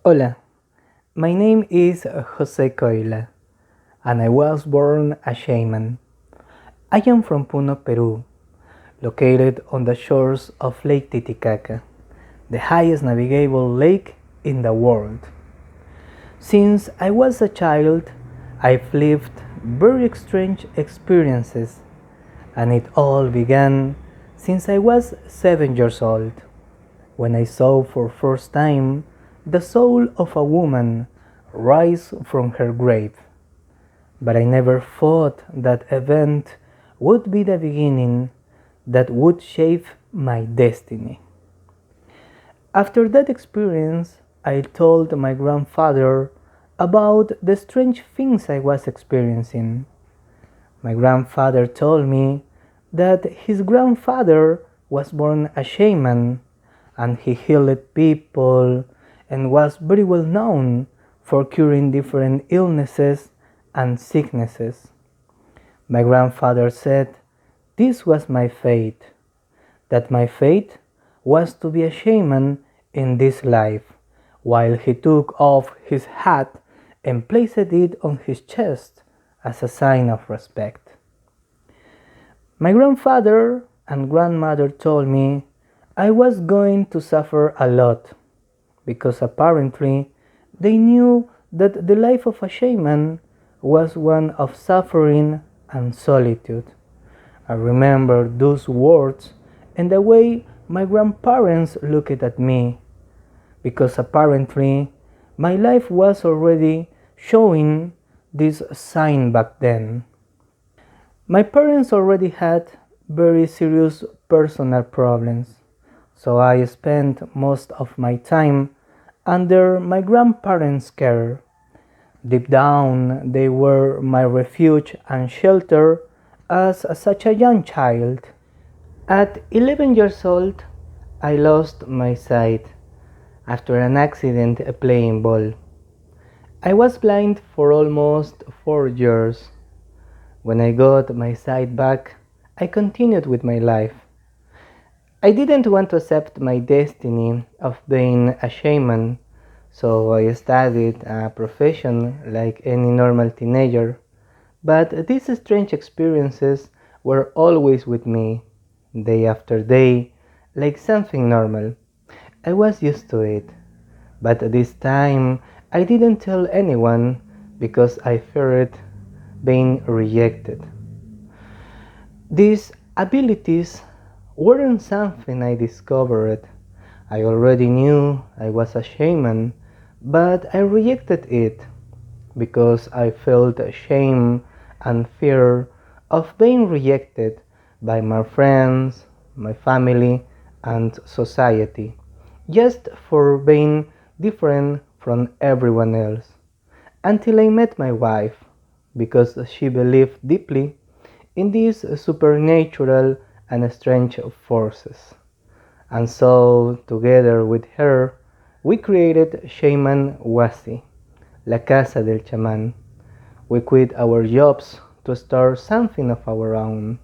Hola, my name is Jose Coila, and I was born a shaman. I am from Puno, Peru, located on the shores of Lake Titicaca, the highest navigable lake in the world. Since I was a child, I've lived very strange experiences, and it all began since I was 7 years old, when I saw for first time the soul of a woman rise from her grave. But I never thought that event would be the beginning that would shape my destiny. After that experience, I told my grandfather about the strange things I was experiencing. My grandfather told me that his grandfather was born a shaman and he healed people and was very well known for curing different illnesses and sicknesses. My grandfather said this was my fate, that my fate was to be a shaman in this life, while he took off his hat and placed it on his chest as a sign of respect. My grandfather and grandmother told me I was going to suffer a lot, because apparently they knew that the life of a shaman was one of suffering and solitude. I remember those words and the way my grandparents looked at me, because apparently my life was already showing this sign back then. My parents already had very serious personal problems, so I spent most of my time under my grandparents' care. Deep down, they were my refuge and shelter as such a young child. At 11 years old, I lost my sight after an accident playing ball. I was blind for almost 4 years. When I got my sight back, I continued with my life. I didn't want to accept my destiny of being a shaman, so I studied a profession like any normal teenager. But these strange experiences were always with me, day after day, like something normal. I was used to it, but this time I didn't tell anyone because I feared being rejected. These abilities weren't something I discovered. I already knew I was a shaman, but I rejected it because I felt shame and fear of being rejected by my friends, my family, and society, just for being different from everyone else. Until I met my wife, because she believed deeply in these supernatural and strange forces. And so, together with her, we created Shaman Wasi, La Casa del Shaman. We quit our jobs to start something of our own.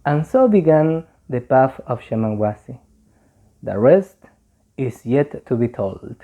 And so began the path of Shaman Wasi. The rest is yet to be told.